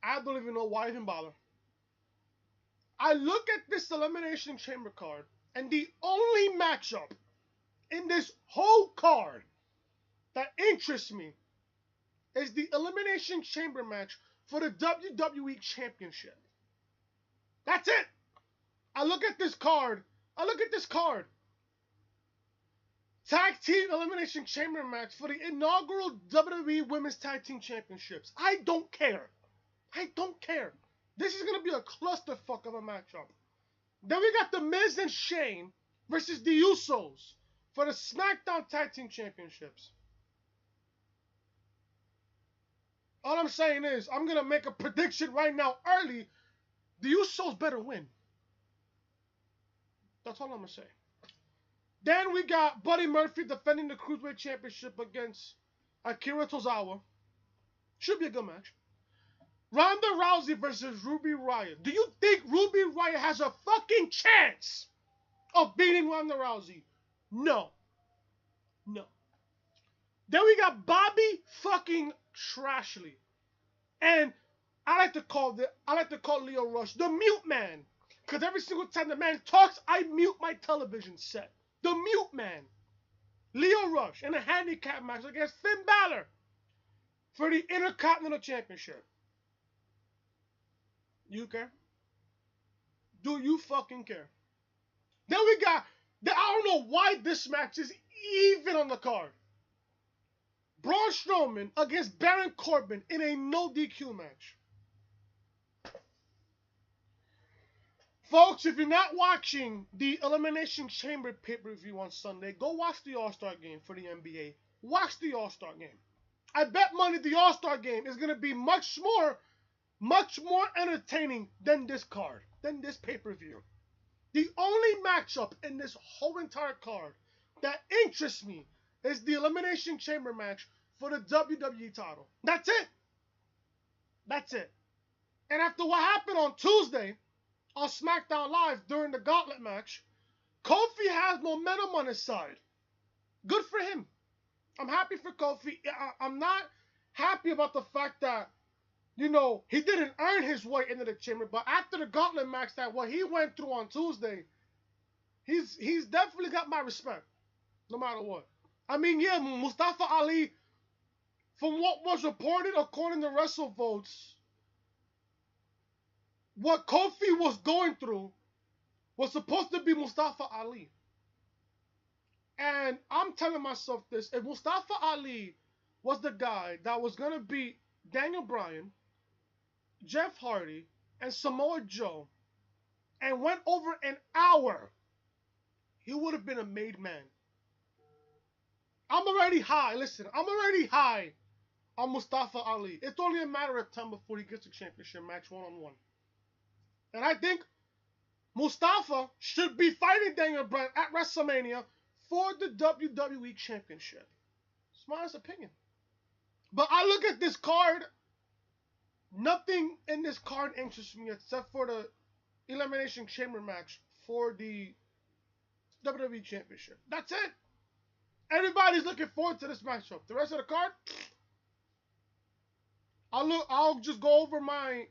I don't even know why I even bother. I look at this Elimination Chamber card, and the only matchup in this whole card that interests me is the Elimination Chamber match for the WWE Championship. That's it. I look at this card. I look at this card. Tag Team Elimination Chamber match for the inaugural WWE Women's Tag Team Championships. I don't care. I don't care. This is going to be a clusterfuck of a matchup. Then we got The Miz and Shane versus the Usos for the SmackDown Tag Team Championships. All I'm saying is, I'm going to make a prediction right now early. The Usos better win. That's all I'm going to say. Then we got Buddy Murphy defending the Cruiserweight Championship against Akira Tozawa. Should be a good match. Ronda Rousey versus Ruby Riott. Do you think Ruby Riott has a fucking chance of beating Ronda Rousey? No. No. Then we got Bobby fucking Trashley. And I like to call Leo Rush the mute man. Because every single time the man talks, I mute my television set. The mute man. Leo Rush in a handicap match against Finn Balor for the Intercontinental Championship. You care? Do you fucking care? Then we got, I don't know why this match is even on the card. Braun Strowman against Baron Corbin in a no DQ match. Folks, if you're not watching the Elimination Chamber pay-per-view on Sunday, go watch the All-Star game for the NBA. Watch the All-Star game. I bet money the All-Star game is going to be much more entertaining than this card, than this pay-per-view. The only matchup in this whole entire card that interests me is the Elimination Chamber match for the WWE title. That's it. That's it. And after what happened on Tuesday on SmackDown Live during the Gauntlet match, Kofi has momentum on his side. Good for him. I'm happy for Kofi. I'm not happy about the fact that, you know, he didn't earn his way into the chamber, but after the Gauntlet match, that what he went through on Tuesday, he's definitely got my respect, no matter what. I mean, yeah, Mustafa Ali, from what was reported according to WrestleVotes, what Kofi was going through was supposed to be Mustafa Ali. And I'm telling myself this, if Mustafa Ali was the guy that was going to beat Daniel Bryan, Jeff Hardy, and Samoa Joe, and went over an hour, he would have been a made man. I'm already high. Listen, I'm already high on Mustafa Ali. It's only a matter of time before he gets a championship match one-on-one. And I think Mustafa should be fighting Daniel Bryan at WrestleMania for the WWE Championship. It's my honest opinion. But I look at this card, nothing in this card interests me except for the Elimination Chamber match for the WWE Championship. That's it. Everybody's looking forward to this matchup. The rest of the card, I'll just go over my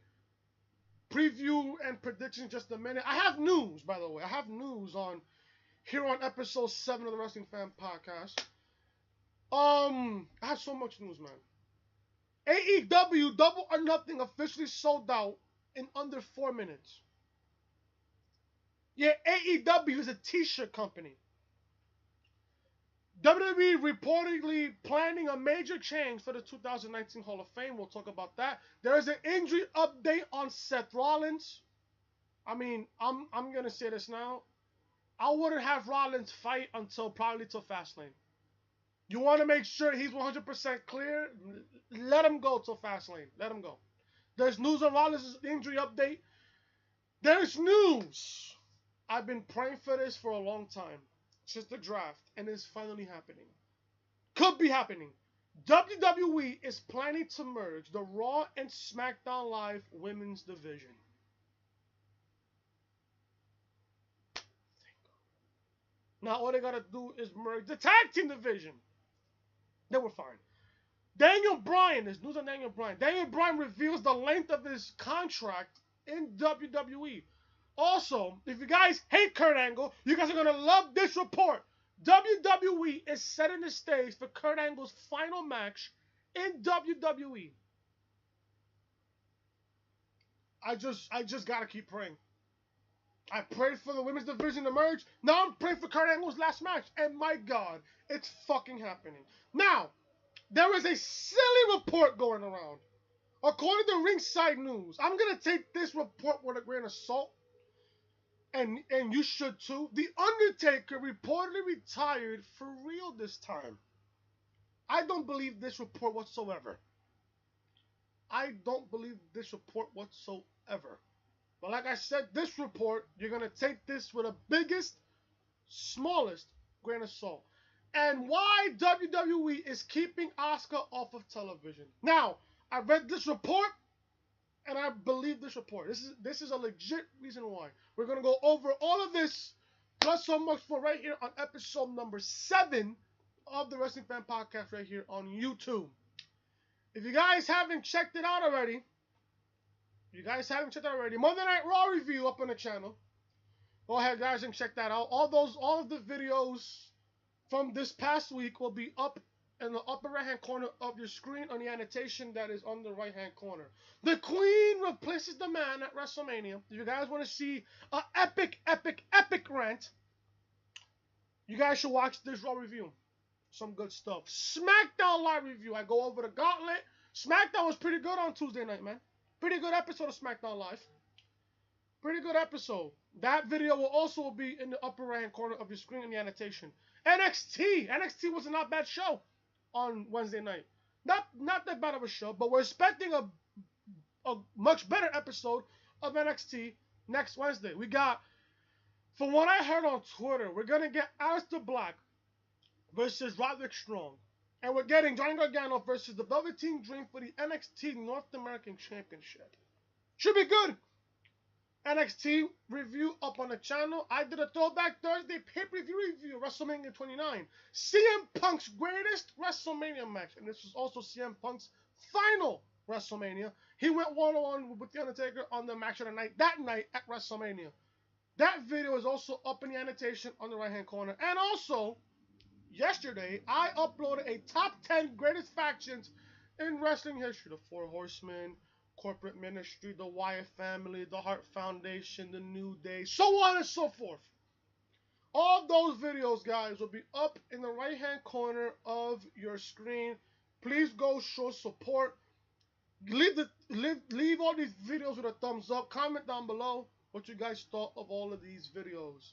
preview and prediction in just a minute. I have news, by the way. I have news on here on episode 7 of the Wrestling Fan Podcast. I have so much news, man. AEW Double or Nothing officially sold out in under 4 minutes. Yeah, AEW is a t-shirt company. WWE reportedly planning a major change for the 2019 Hall of Fame. We'll talk about that. There is an injury update on Seth Rollins. I mean, I'm gonna say this now. I wouldn't have Rollins fight until probably till Fastlane. You want to make sure he's 100% clear? Let him go till Fastlane. Let him go. There's news on Rollins' injury update. There's news. I've been praying for this for a long time. Since the draft, and it's finally happening. Could be happening. WWE is planning to merge the Raw and SmackDown Live women's division. Now all they gotta do is merge the tag team division. Then we're fine. Daniel Bryan, there's news on Daniel Bryan. Daniel Bryan reveals the length of his contract in WWE. Also, if you guys hate Kurt Angle, you guys are going to love this report. WWE is setting the stage for Kurt Angle's final match in WWE. I just got to keep praying. I prayed for the women's division to merge. Now I'm praying for Kurt Angle's last match. And my God, it's fucking happening. Now, there is a silly report going around. According to Ringside News, I'm going to take this report with a grain of salt. And you should too. The Undertaker reportedly retired for real this time. I don't believe this report whatsoever. I don't believe this report whatsoever. But like I said, this report, you're going to take this with the biggest, smallest grain of salt. And why WWE is keeping Asuka off of television. Now, I read this report, and I believe this report. This is a legit reason why. We're going to go over all of this, plus so much more right here on episode number 7 of the Wrestling Fan Podcast right here on YouTube. If you guys haven't checked it out already, Monday Night Raw review up on the channel. Go ahead, guys, and check that out. All of the videos from this past week will be up in the upper right-hand corner of your screen on the annotation that is on the right-hand corner. The Queen replaces the Man at WrestleMania. If you guys want to see an epic rant, you guys should watch this Raw review. Some good stuff. SmackDown Live review. I go over the gauntlet. SmackDown was pretty good on Tuesday night, man. Pretty good episode of SmackDown Live. Pretty good episode. That video will also be in the upper right-hand corner of your screen in the annotation. NXT. NXT was a not bad show on Wednesday night. Not that bad of a show, but we're expecting a much better episode of NXT next Wednesday. We got, from what I heard on Twitter, we're going to get Aleister Black versus Roderick Strong. And we're getting Johnny Gargano versus the Velveteen Dream for the NXT North American Championship. Should be good. NXT review up on the channel. I did a Throwback Thursday pay-per-view review of WrestleMania 29. CM Punk's greatest WrestleMania match. And this was also CM Punk's final WrestleMania. He went one-on-one with The Undertaker on the match of the night, that night at WrestleMania. That video is also up in the annotation on the right-hand corner. And also, yesterday, I uploaded a top 10 greatest factions in wrestling history. The Four Horsemen, Corporate Ministry, the Wyatt family, the Hart Foundation, the New Day, so on and so forth. All those videos, guys, will be up in the right-hand corner of your screen. Please go show support. Leave all these videos with a thumbs up. Comment down below what you guys thought of all of these videos.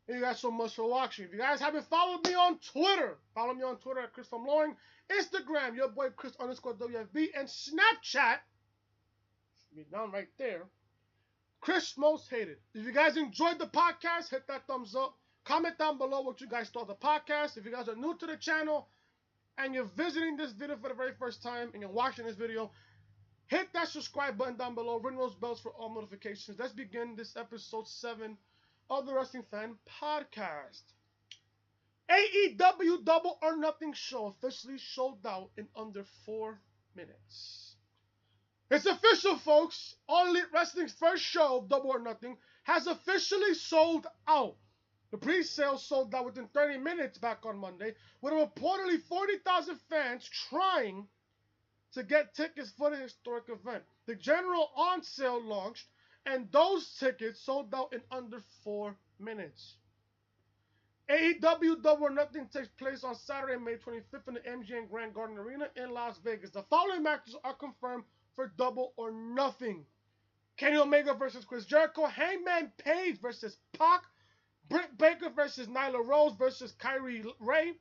Thank you guys so much for watching. If you guys haven't followed me on Twitter, follow me on Twitter at Chris from Loring, Instagram, your boy Chris_WFB, and Snapchat, should be down right there, Chris Most Hated. If you guys enjoyed the podcast, hit that thumbs up. Comment down below what you guys thought of the podcast. If you guys are new to the channel and you're visiting this video for the very first time and you're watching this video, hit that subscribe button down below. Ring those bells for all notifications. Let's begin this episode 7 of the Wrestling Fan Podcast. AEW Double or Nothing show officially sold out in under 4 minutes. It's official, folks. All Elite Wrestling's first show of Double or Nothing has officially sold out. The pre-sale sold out within 30 minutes back on Monday, with reportedly 40,000 fans trying to get tickets for the historic event. The general on sale launched, and those tickets sold out in under 4 minutes. AEW Double or Nothing takes place on Saturday, May 25th in the MGM Grand Garden Arena in Las Vegas. The following matches are confirmed for Double or Nothing: Kenny Omega versus Chris Jericho, Hangman Page versus Pac, Britt Baker versus Nyla Rose versus Kyrie Ray.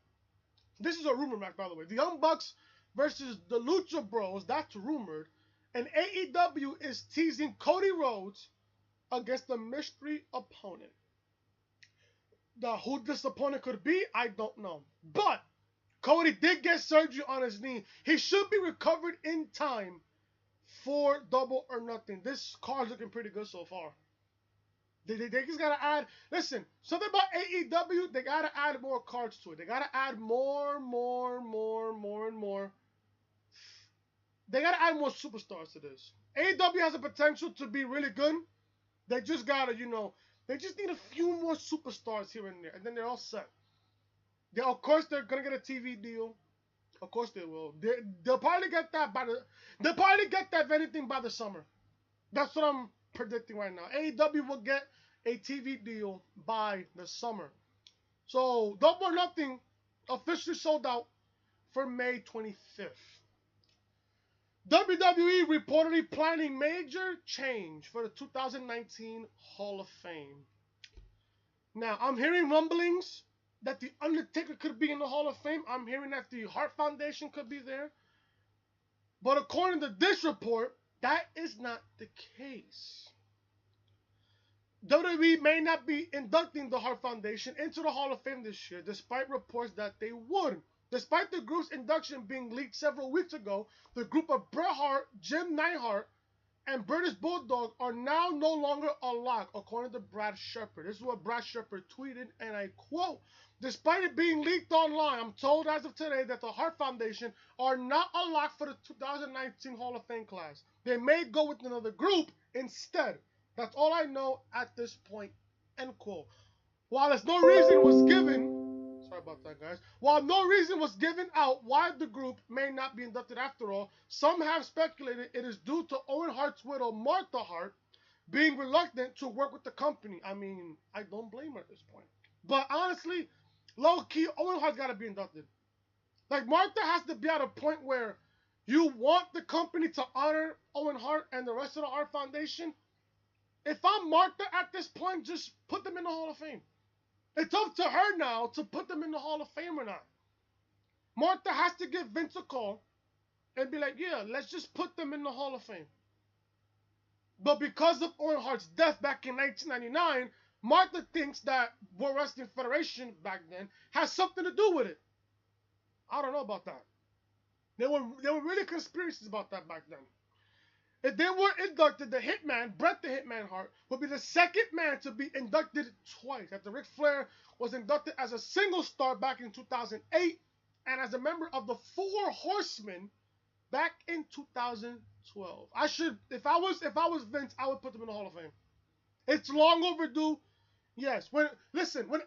This is a rumor match, by the way. The Young Bucks versus the Lucha Bros. That's rumored. And AEW is teasing Cody Rhodes against a mystery opponent. Now, who this opponent could be, I don't know. But Cody did get surgery on his knee. He should be recovered in time for Double or Nothing. This card's looking pretty good so far. They just gotta add. Listen, something about AEW, they gotta add more cards to it. They gotta add more and more they gotta add more superstars to this. AEW has the potential to be really good. They just gotta, they just need a few more superstars here and there, and then they're all set. Of course, they're gonna get a TV deal. Of course, they will. They'll probably get that They'll probably get that if anything by the summer. That's what I'm predicting right now. AEW will get a TV deal by the summer. So, Double or Nothing officially sold out for May 25th. WWE reportedly planning major change for the 2019 Hall of Fame. Now, I'm hearing rumblings that The Undertaker could be in the Hall of Fame. I'm hearing that the Hart Foundation could be there. But according to this report, that is not the case. WWE may not be inducting the Hart Foundation into the Hall of Fame this year, despite reports that they would. Despite the group's induction being leaked several weeks ago, the group of Bret Hart, Jim Neidhart, and British Bulldog are now no longer a lock, according to Brad Shepard. This is what Brad Shepard tweeted, and I quote, "Despite it being leaked online, I'm told as of today that the Hart Foundation are not a lock for the 2019 Hall of Fame class. They may go with another group instead. That's all I know at this point," end quote. While there's no reason was given, sorry about that, guys. While no reason was given out why the group may not be inducted after all, some have speculated it is due to Owen Hart's widow, Martha Hart, being reluctant to work with the company. I mean, I don't blame her at this point. But honestly, low-key, Owen Hart's got to be inducted. Like, Martha has to be at a point where you want the company to honor Owen Hart and the rest of the Hart Foundation. If I'm Martha at this point, just put them in the Hall of Fame. It's up to her now to put them in the Hall of Fame or not. Martha has to give Vince a call and be like, yeah, let's just put them in the Hall of Fame. But because of Owen Hart's death back in 1999, Martha thinks that World Wrestling Federation back then has something to do with it. I don't know about that. There were really conspiracies about that back then. If they were inducted, the Hitman, Bret the Hitman Hart, would be the second man to be inducted twice. After Ric Flair was inducted as a single star back in 2008 and as a member of the Four Horsemen back in 2012. If I was Vince, I would put them in the Hall of Fame. It's long overdue. Yes. When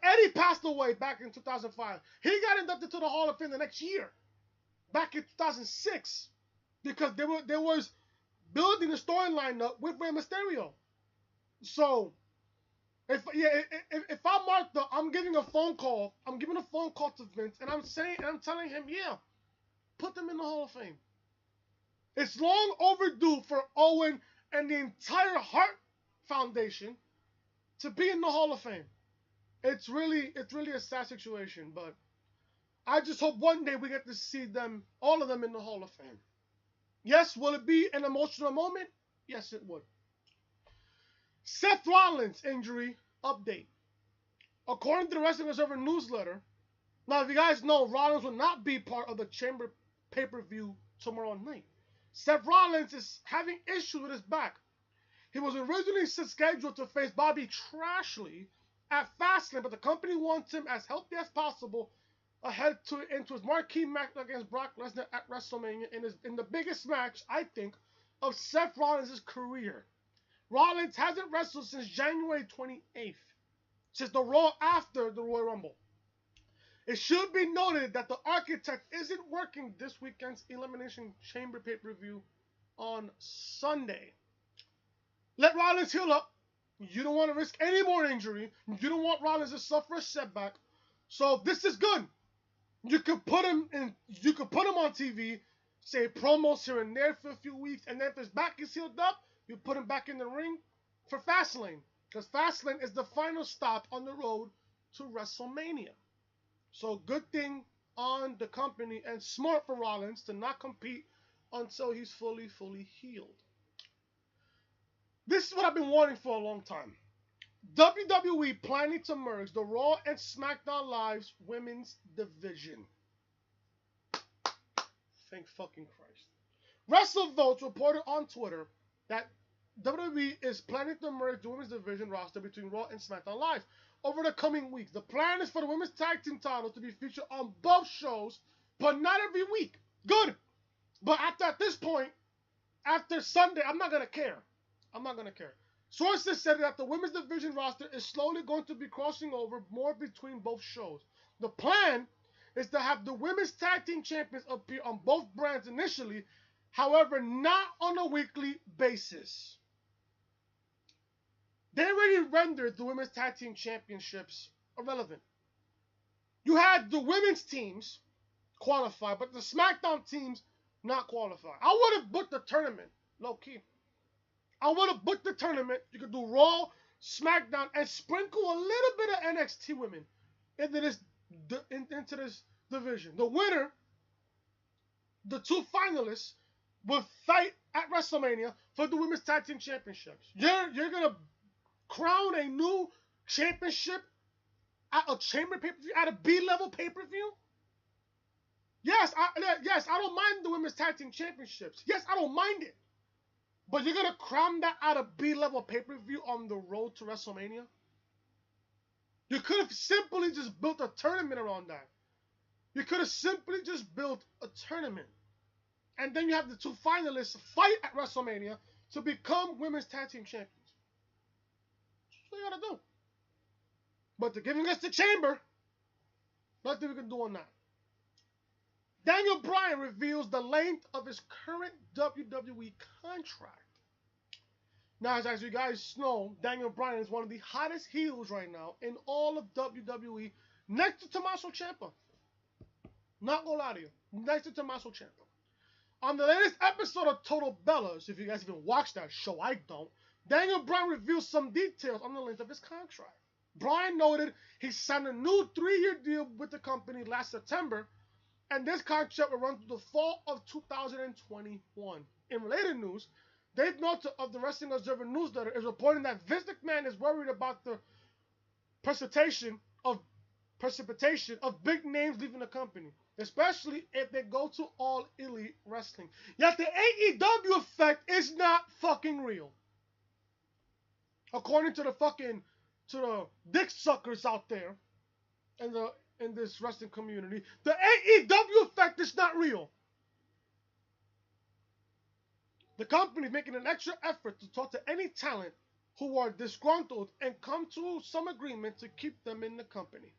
Eddie passed away back in 2005, he got inducted to the Hall of Fame the next year, back in 2006, because there was building the storyline up with Rey Mysterio. So, if I'm Martha, I'm giving a phone call. I'm giving a phone call to Vince, and I'm telling him, yeah, put them in the Hall of Fame. It's long overdue for Owen and the entire Hart Foundation to be in the Hall of Fame. It's really a sad situation, but I just hope one day we get to see them, all of them, in the Hall of Fame. Yes, will it be an emotional moment? Yes, it would. Seth Rollins injury update. According to the Wrestling Observer newsletter, now if you guys know, Rollins will not be part of the Chamber pay-per-view tomorrow night. Seth Rollins is having issues with his back. He was originally scheduled to face Bobby Trashley at Fastlane, but the company wants him as healthy as possible ahead into his marquee match against Brock Lesnar at WrestleMania in the biggest match, I think, of Seth Rollins' career. Rollins hasn't wrestled since January 28th, since the Raw after the Royal Rumble. It should be noted that the Architect isn't working this weekend's Elimination Chamber pay-per-view on Sunday. Let Rollins heal up. You don't want to risk any more injury. You don't want Rollins to suffer a setback. So this is good. You could put him on TV, say promos here and there for a few weeks, and then if his back is healed up, you put him back in the ring for Fastlane, because Fastlane is the final stop on the road to WrestleMania. So good thing on the company, and smart for Rollins to not compete until he's fully healed. This is what I've been wanting for a long time. WWE planning to merge the Raw and SmackDown Live's women's division. Thank fucking Christ. WrestleVotes reported on Twitter that WWE is planning to merge the women's division roster between Raw and SmackDown Live over the coming weeks. The plan is for the women's tag team title to be featured on both shows, but not every week. Good. But at this point, after Sunday, I'm not gonna care. I'm not gonna care. Sources said that the women's division roster is slowly going to be crossing over more between both shows. The plan is to have the women's tag team champions appear on both brands initially, however, not on a weekly basis. They already rendered the women's tag team championships irrelevant. You had the women's teams qualify, but the SmackDown teams not qualify. I would have booked the tournament, low key. I would have booked the tournament. You could do Raw, SmackDown, and sprinkle a little bit of NXT women into this division. The winner, the two finalists, will fight at WrestleMania for the women's tag team championships. You're gonna crown a new championship at a chamber pay-per-view, at a B-level pay-per-view. Yes, I don't mind the women's tag team championships. Yes, I don't mind it. But you're gonna crown that at a B-level pay-per-view on the road to WrestleMania? You could have simply just built a tournament around that. You could have simply just built a tournament. And then you have the two finalists fight at WrestleMania to become women's tag team champions. That's what you gotta do. But they're giving us the chamber. Nothing we can do on that. Daniel Bryan reveals the length of his current WWE contract. Now, as you guys know, Daniel Bryan is one of the hottest heels right now in all of WWE, next to Tommaso Ciampa. Not gonna lie to you, next to Tommaso Ciampa. On the latest episode of Total Bellas, if you guys even watch that show, I don't, Daniel Bryan reveals some details on the length of his contract. Bryan noted he signed a new 3-year deal with the company last September, and this contract will run through the fall of 2021. In related news, Dave Meltzer of the Wrestling Observer newsletter is reporting that Vince McMahon is worried about the precipitation of big names leaving the company, especially if they go to All Elite Wrestling. Yet the AEW effect is not fucking real. According to the dick suckers out there in this wrestling community, the AEW effect is not real. The company is making an extra effort to talk to any talent who are disgruntled and come to some agreement to keep them in the company.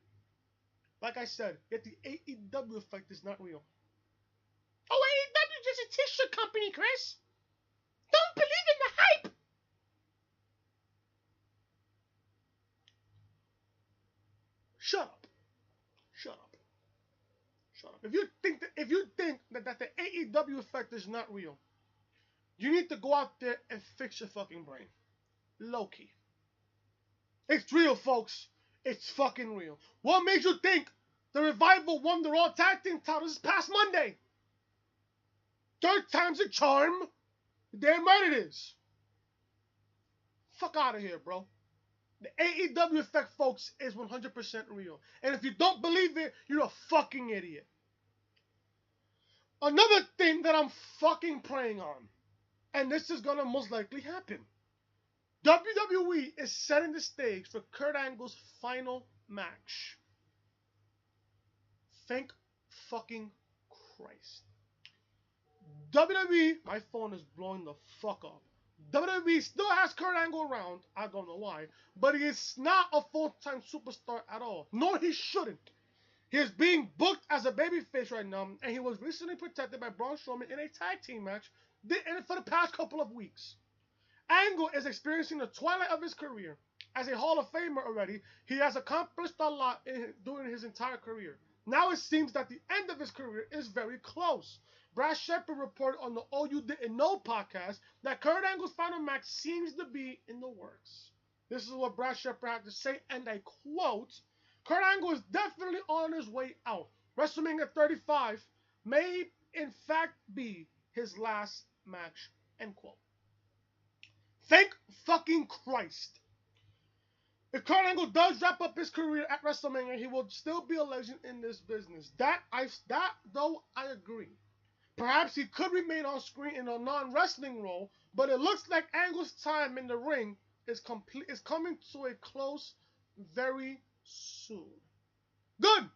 Like I said, yet the AEW effect is not real. Oh, AEW just a t-shirt company, Chris. Don't believe in the hype. Shut up. Shut up. Shut up. If you think that the AEW effect is not real, you need to go out there and fix your fucking brain. Low-key. It's real, folks. It's fucking real. What made you think the Revival won the Raw Tag Team titles this past Monday? Third time's a charm. Damn right it is. Fuck out of here, bro. The AEW effect, folks, is 100% real. And if you don't believe it, you're a fucking idiot. Another thing that I'm fucking praying on, and this is gonna most likely happen, WWE is setting the stage for Kurt Angle's final match. Thank fucking Christ. WWE, my phone is blowing the fuck up. WWE still has Kurt Angle around, I don't know why, but he is not a full-time superstar at all, nor he shouldn't. He is being booked as a babyface right now, and he was recently protected by Braun Strowman in a tag team match for the past couple of weeks. Angle is experiencing the twilight of his career. As a Hall of Famer already, he has accomplished a lot during his entire career. Now it seems that the end of his career is very close. Brad Shepard reported on the Oh You Didn't Know podcast that Kurt Angle's final match seems to be in the works. This is what Brad Shepard had to say, and I quote, Kurt Angle is definitely on his way out. WrestleMania 35 may in fact be his last match, end quote. Thank fucking Christ. If Kurt Angle does wrap up his career at WrestleMania, he will still be a legend in this business. That though I agree. Perhaps he could remain on screen in a non-wrestling role, but it looks like Angle's time in the ring is coming to a close very soon. Good.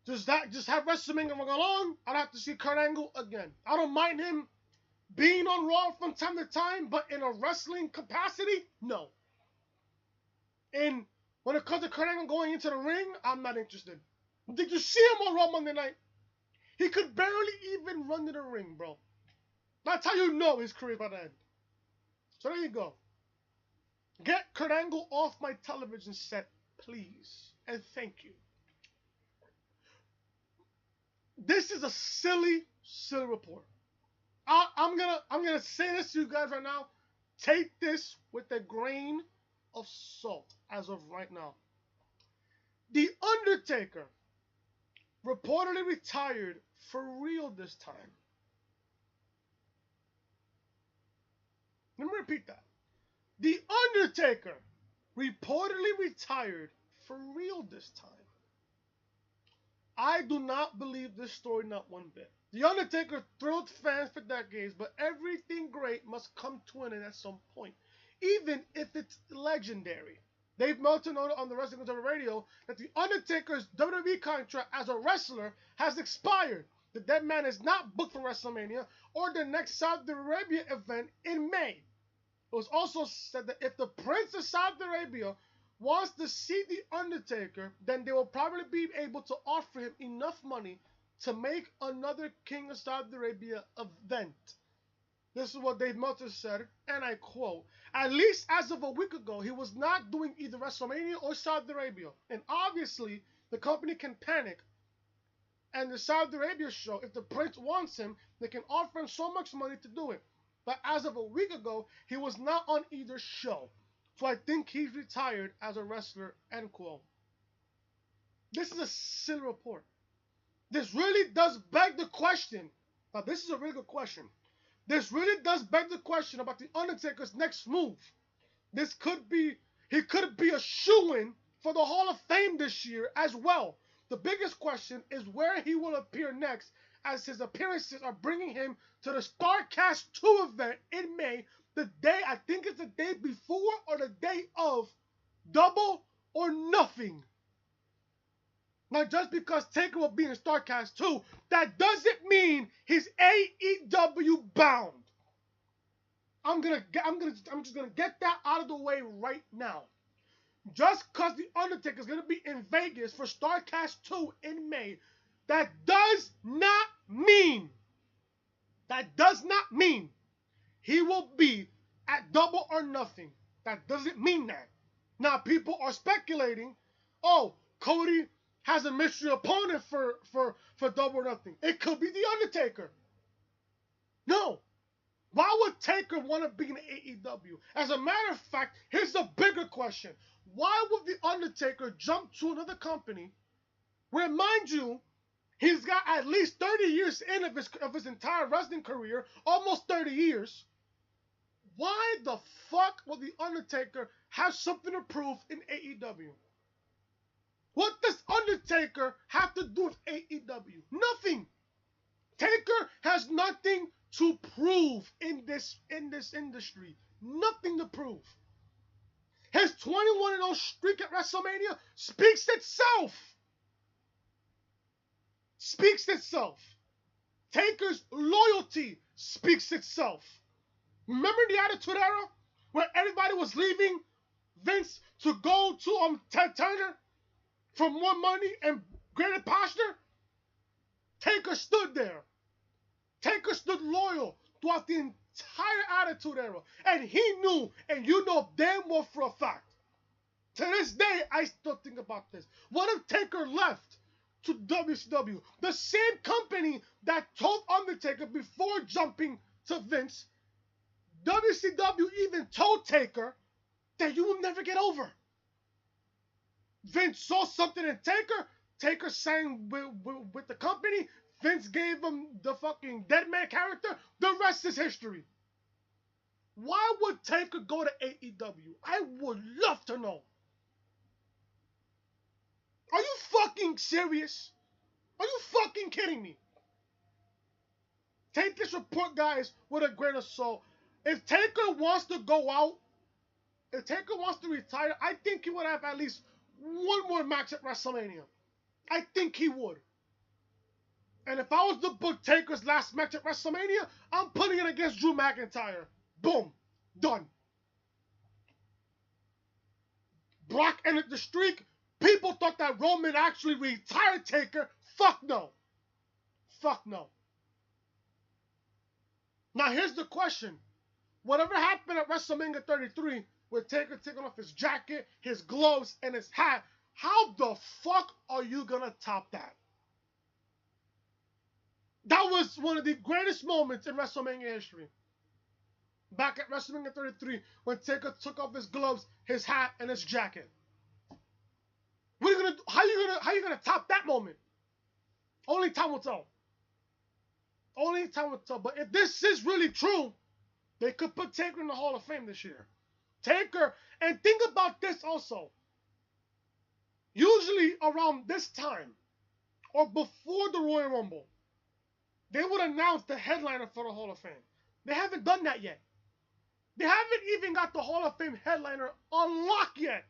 Just have WrestleMania run along. I'd have to see Kurt Angle again. I don't mind him being on Raw from time to time, but in a wrestling capacity, no. And when it comes to Kurt Angle going into the ring, I'm not interested. Did you see him on Raw Monday night? He could barely even run to the ring, bro. That's how you know his career about to end. So there you go. Get Kurt Angle off my television set, please. And thank you. This is a silly report. I'm gonna say this to you guys right now. Take this with a grain of salt as of right now. The Undertaker reportedly retired for real this time. Let me repeat that. The Undertaker reportedly retired for real this time. I do not believe this story not one bit. The Undertaker thrilled fans for decades, but everything great must come to an end at some point, even if it's legendary. Dave Meltzer noted on the Wrestling Observer Radio that the Undertaker's WWE contract as a wrestler has expired. The dead man is not booked for WrestleMania or the next Saudi Arabia event in May. It was also said that if the Prince of Saudi Arabia wants to see the Undertaker, then they will probably be able to offer him enough money to make another King of Saudi Arabia event. This is what Dave Meltzer said, and I quote, "At least as of a week ago, he was not doing either WrestleMania or Saudi Arabia. And obviously, the company can panic. And the Saudi Arabia show, if the Prince wants him, they can offer him so much money to do it. But as of a week ago, he was not on either show. So I think he's retired as a wrestler," end quote. This is a silly report. This really does beg the question. Now, this is a really good question. This really does beg the question about the Undertaker's next move. He could be a shoo-in for the Hall of Fame this year as well. The biggest question is where he will appear next, as his appearances are bringing him to the StarCast 2 event in May, I think it's the day before or the day of Double or Nothing. Now, just because Taker will be in StarCast 2, that doesn't mean he's AEW bound. I'm just gonna get that out of the way right now. Just because the Undertaker is gonna be in Vegas for StarCast 2 in May, that does not mean he will be at Double or Nothing. That doesn't mean that. Now, people are speculating, oh, Cody has a mystery opponent for Double or Nothing. It could be The Undertaker. No. Why would Taker want to be in AEW? As a matter of fact, here's the bigger question. Why would The Undertaker jump to another company where, mind you, he's got at least 30 years in of his entire wrestling career, almost 30 years. Why the fuck would The Undertaker have something to prove in AEW? What does Undertaker have to do with AEW? Nothing. Taker has nothing to prove in this industry. Nothing to prove. His 21-0 streak at WrestleMania speaks itself. Speaks itself. Taker's loyalty speaks itself. Remember the Attitude Era where everybody was leaving Vince to go to Ted Turner for more money and greater posture? Taker stood there. Taker stood loyal throughout the entire Attitude Era. And he knew, and you know damn well for a fact. To this day, I still think about this. What if Taker left to WCW? The same company that told Undertaker before jumping to Vince, WCW even told Taker that you will never get over. Vince saw something in Taker. Taker sang with the company. Vince gave him the fucking dead man character. The rest is history. Why would Taker go to AEW? I would love to know. Are you fucking serious? Are you fucking kidding me? Take this report, guys, with a grain of salt. If Taker wants to go out, if Taker wants to retire, I think he would have at least one more match at WrestleMania. I think he would. And if I was to book Taker's last match at WrestleMania, I'm putting it against Drew McIntyre. Boom. Done. Brock ended the streak. People thought that Roman actually retired Taker. Fuck no. Fuck no. Now here's the question. Whatever happened at WrestleMania 33 with Taker taking off his jacket, his gloves, and his hat, how the fuck are you gonna top that? That was one of the greatest moments in WrestleMania history. Back at WrestleMania 33 when Taker took off his gloves, his hat, and his jacket. What are you gonna do? How you gonna top that moment? Only time will tell. Only time will tell. But if this is really true, they could put Taker in the Hall of Fame this year. Taker, and think about this also. Usually around this time, or before the Royal Rumble, they would announce the headliner for the Hall of Fame. They haven't done that yet. They haven't even got the Hall of Fame headliner on lock yet.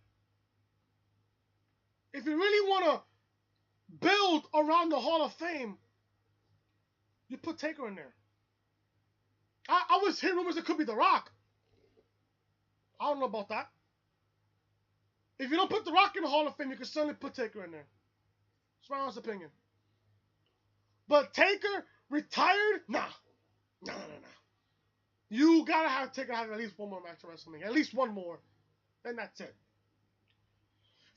If you really want to build around the Hall of Fame, you put Taker in there. I was hearing rumors it could be The Rock. I don't know about that. If you don't put The Rock in the Hall of Fame, you can certainly put Taker in there. It's my honest opinion. But Taker retired? Nah. Nah. You gotta have Taker have at least one more match at WrestleMania. At least one more. Then that's it.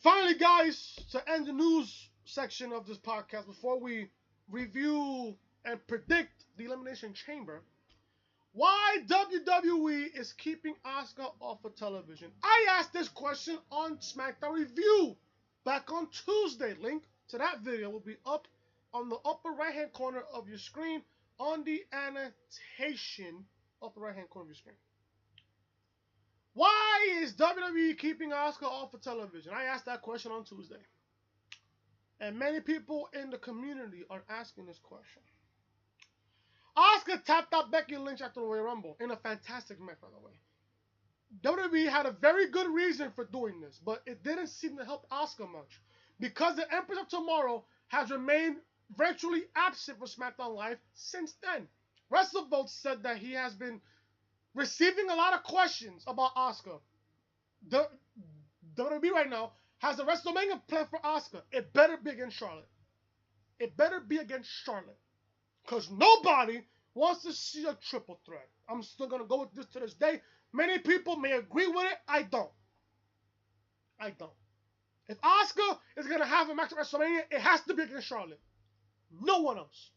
Finally, guys, to end the news section of this podcast, before we review and predict the Elimination Chamber, why WWE is keeping Asuka off of television. I asked this question on SmackDown Review back on Tuesday. Link to that video will be up on the upper right-hand corner of your screen on the annotation upper right-hand corner of your screen. Why is WWE keeping Asuka off of television? I asked that question on Tuesday. And many people in the community are asking this question. Asuka tapped out Becky Lynch after the Royal Rumble in a fantastic match, by the way. WWE had a very good reason for doing this, but it didn't seem to help Asuka much because the Empress of Tomorrow has remained virtually absent from SmackDown Live since then. WrestleVotes said that he has been receiving a lot of questions about Asuka. The WWE right now has a WrestleMania plan for Asuka. It better be against Charlotte. It better be against Charlotte. Because nobody wants to see a triple threat. I'm still going to go with this to this day. Many people may agree with it. I don't. If Asuka is going to have a match at WrestleMania, it has to be against Charlotte. No one else.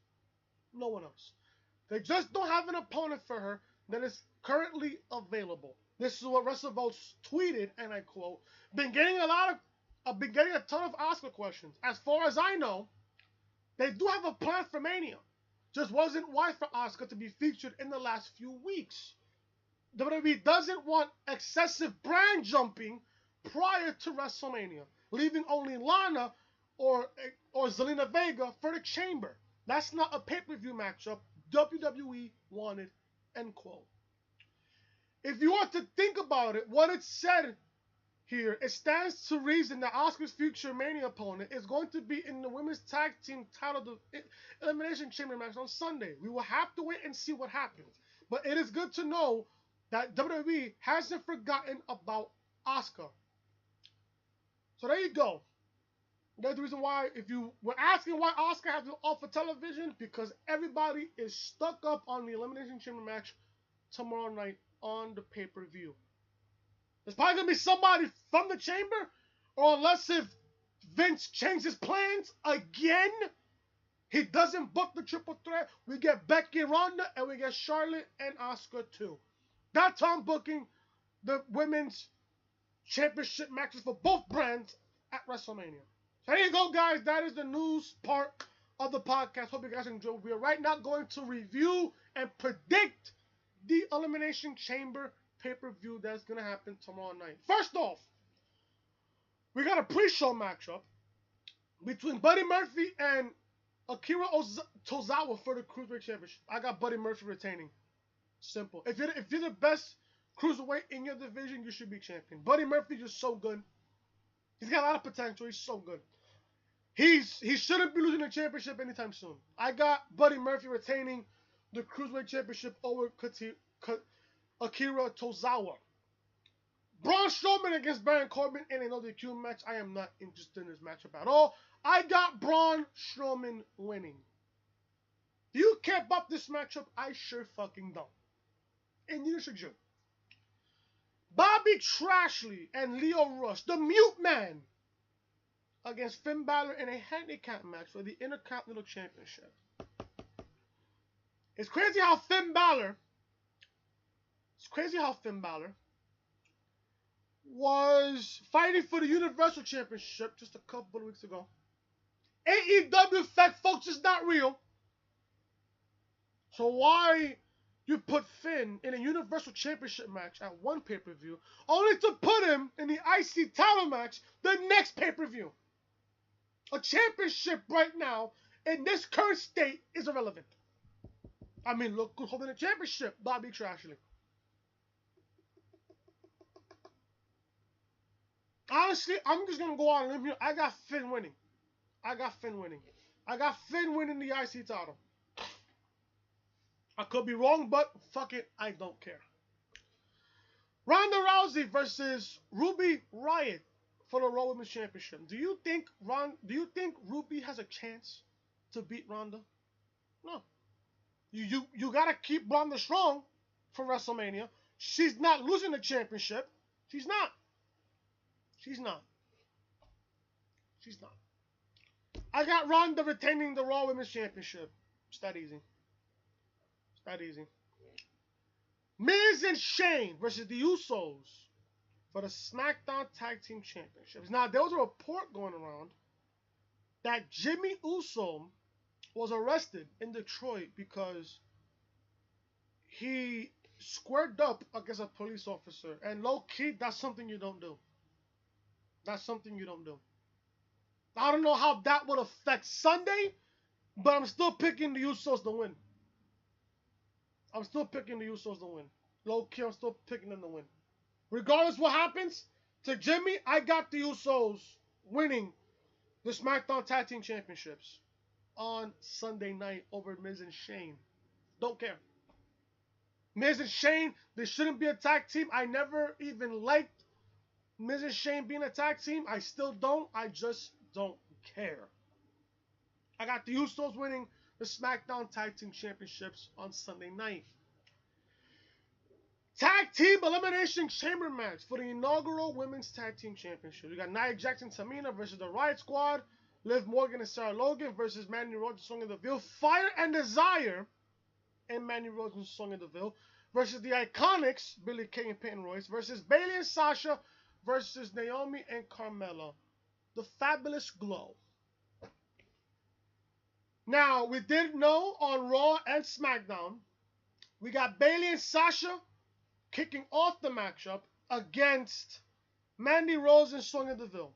They just don't have an opponent for her that is currently available. This is what WrestleVotes tweeted, and I quote, I've been getting a ton of Asuka questions. As far as I know, they do have a plan for Mania. Just wasn't wise for Asuka to be featured in the last few weeks. WWE doesn't want excessive brand jumping prior to WrestleMania, leaving only Lana or Zelina Vega for the Chamber. That's not a pay-per-view matchup WWE wanted, end quote. If you want to think about it, what it said here, it stands to reason that Asuka's future Mania opponent is going to be in the women's tag team title Elimination Chamber match on Sunday. We will have to wait and see what happens. But it is good to know that WWE hasn't forgotten about Asuka. So there you go. That's the reason why, if you were asking why Asuka has been off of television, because everybody is stuck up on the Elimination Chamber match tomorrow night on the pay-per-view. There's probably going to be somebody from the Chamber, or unless if Vince changes plans again, he doesn't book the triple threat, we get Becky and Ronda, and we get Charlotte and Asuka too. That's how I'm booking the women's championship matches for both brands at WrestleMania. So there you go, guys. That is the news part of the podcast. Hope you guys enjoyed. We are right now going to review and predict the Elimination Chamber pay-per-view that's going to happen tomorrow night. First off, we got a pre-show matchup between Buddy Murphy and Akira Tozawa for the Cruiserweight Championship. I got Buddy Murphy retaining. Simple. If you're the best cruiserweight in your division, you should be champion. Buddy Murphy is so good. He's got a lot of potential. He's so good. He shouldn't be losing the championship anytime soon. I got Buddy Murphy retaining the Cruiserweight Championship over Akira Tozawa. Braun Strowman against Baron Corbin in another Q match. I am not interested in this matchup at all. I got Braun Strowman winning. Do you care about this matchup? I sure fucking don't. And neither should you. Bobby Trashley and Lio Rush, the Mute Man, against Finn Balor in a handicap match for the Intercontinental Championship. It's crazy how Finn Balor was fighting for the Universal Championship just a couple of weeks ago. AEW effect, folks, is not real. So why you put Finn in a Universal Championship match at one pay-per-view, only to put him in the IC title match the next pay-per-view? A championship right now, in this current state, is irrelevant. I mean, look who's holding the championship, Bobby Trashley. Honestly, I'm just going to go out on a limb here. I got Finn winning. I got Finn winning the IC title. I could be wrong, but fuck it, I don't care. Ronda Rousey versus Ruby Riott for the Raw Women's Championship. Do you think Ruby has a chance to beat Ronda? No. You gotta keep Ronda strong for WrestleMania. She's not losing the championship. She's not. I got Ronda retaining the Raw Women's Championship. It's that easy. Miz and Shane versus the Usos for the SmackDown Tag Team Championships. Now, there was a report going around that Jimmy Uso was arrested in Detroit because he squared up against a police officer. And low-key, that's something you don't do. I don't know how that would affect Sunday, but I'm still picking the Usos to win. Low-key, I'm still picking them to win. Regardless what happens to Jimmy, I got the Usos winning the SmackDown Tag Team Championships on Sunday night over Miz and Shane. Don't care. Miz and Shane, they shouldn't be a tag team. I never even liked Miz and Shane being a tag team. I still don't. I just don't care. I got the Usos winning the SmackDown Tag Team Championships on Sunday night. Tag Team Elimination Chamber match for the inaugural Women's Tag Team Championship. We got Nia Jax and Tamina versus the Riot Squad. Liv Morgan and Sarah Logan versus Mandy Rose and Sonya Deville. Fire and Desire and Mandy Rose and Sonya Deville versus the Iconics, Billie Kay and Peyton Royce, versus Bayley and Sasha versus Naomi and Carmella. The Fabulous Glow. Now, we did know on Raw and SmackDown, we got Bayley and Sasha kicking off the matchup against Mandy Rose and Sonya Deville.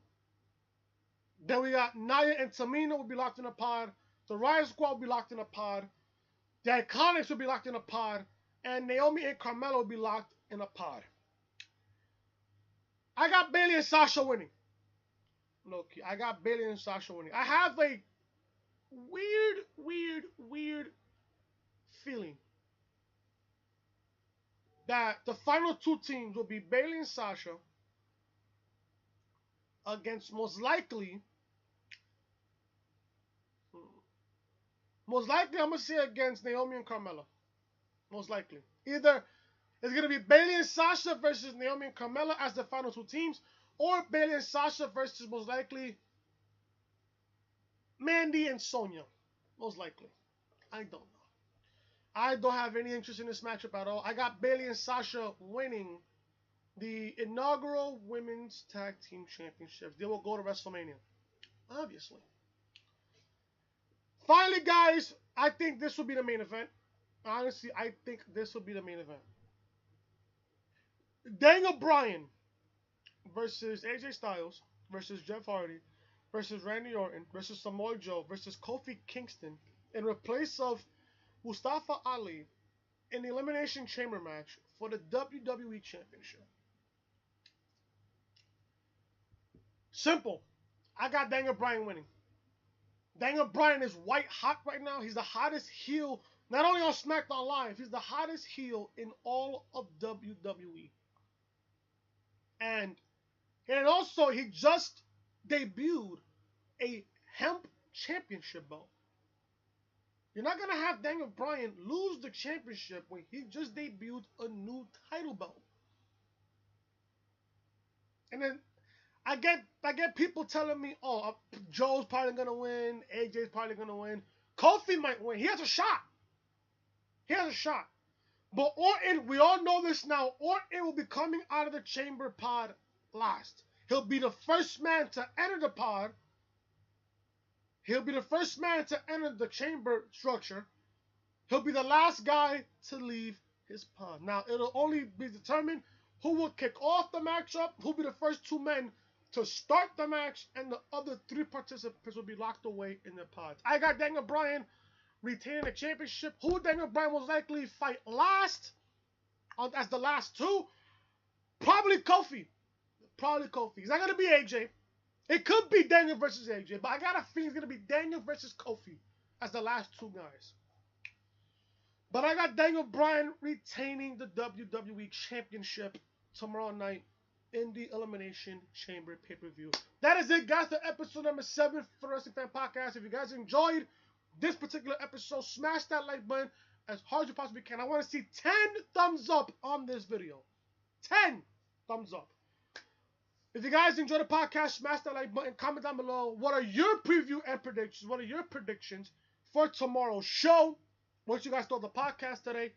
Then we got Nia and Tamina will be locked in a pod. The Riot Squad will be locked in a pod. The Iconics will be locked in a pod. And Naomi and Carmella will be locked in a pod. I got Bayley and Sasha winning. Low-key, I got Bayley and Sasha winning. I have a weird feeling that the final two teams will be Bayley and Sasha against most likely I'm going to say against Naomi and Carmella. Most likely. Either it's going to be Bayley and Sasha versus Naomi and Carmella as the final two teams, or Bayley and Sasha versus most likely Mandy and Sonya. Most likely. I don't know. I don't have any interest in this matchup at all. I got Bayley and Sasha winning the inaugural Women's Tag Team Championships. They will go to WrestleMania. Obviously. Finally, guys, I think this will be the main event. Honestly, I think this will be the main event. Daniel Bryan versus AJ Styles versus Jeff Hardy versus Randy Orton versus Samoa Joe versus Kofi Kingston in replace of Mustafa Ali in the Elimination Chamber match for the WWE Championship. Simple. I got Daniel Bryan winning. Daniel Bryan is white hot right now. He's the hottest heel, not only on SmackDown Live, he's the hottest heel in all of WWE. And also, he just debuted a hemp championship belt. You're not going to have Daniel Bryan lose the championship when he just debuted a new title belt. And then I get people telling me, oh, Joe's probably going to win, AJ's probably going to win, Kofi might win. He has a shot. He has a shot. But Orton, we all know this now, Orton will be coming out of the chamber pod last. He'll be the first man to enter the pod. He'll be the first man to enter the chamber structure. He'll be the last guy to leave his pod. Now, it'll only be determined who will kick off the matchup, who'll be the first two men to start the match, and the other three participants will be locked away in their pods. I got Daniel Bryan retaining the championship. Who Daniel Bryan will likely fight last as the last two? Probably Kofi. Probably Kofi. It's not going to be AJ. It could be Daniel versus AJ, but I got a feeling it's going to be Daniel versus Kofi as the last two guys. But I got Daniel Bryan retaining the WWE Championship tomorrow night in the Elimination Chamber PPV. That is it, guys, for episode number 7 for the Wrestling Fan Podcast. If you guys enjoyed this particular episode, smash that like button as hard as you possibly can. I want to see 10 thumbs up on this video. 10 thumbs up. If you guys enjoy the podcast, smash that like button, comment down below. What are your preview and predictions? What are your predictions for tomorrow's show? What you guys thought of the podcast today?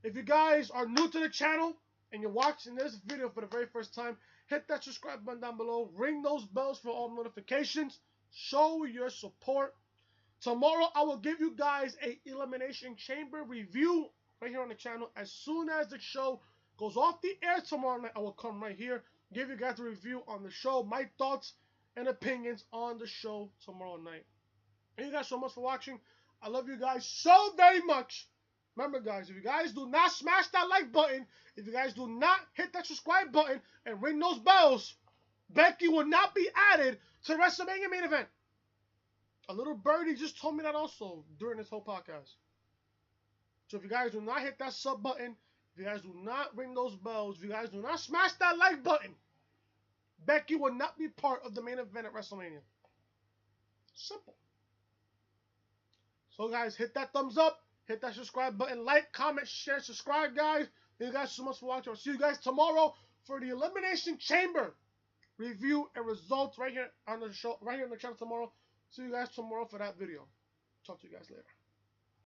If you guys are new to the channel and you're watching this video for the very first time, hit that subscribe button down below. Ring those bells for all notifications. Show your support. Tomorrow, I will give you guys a Elimination Chamber review right here on the channel. As soon as the show goes off the air tomorrow night, I will come right here, give you guys a review on the show, my thoughts and opinions on the show tomorrow night. Thank you guys so much for watching. I love you guys so very much. Remember, guys, if you guys do not smash that like button, if you guys do not hit that subscribe button and ring those bells, Becky will not be added to WrestleMania main event. A little birdie just told me that also during this whole podcast. So if you guys do not hit that sub button, if you guys do not ring those bells, if you guys do not smash that like button, Becky will not be part of the main event at WrestleMania. Simple. So guys, hit that thumbs up, hit that subscribe button, like, comment, share, subscribe, guys. Thank you guys so much for watching. I'll see you guys tomorrow for the Elimination Chamber review and results right here on the show, right here on the channel tomorrow. See you guys tomorrow for that video. Talk to you guys later.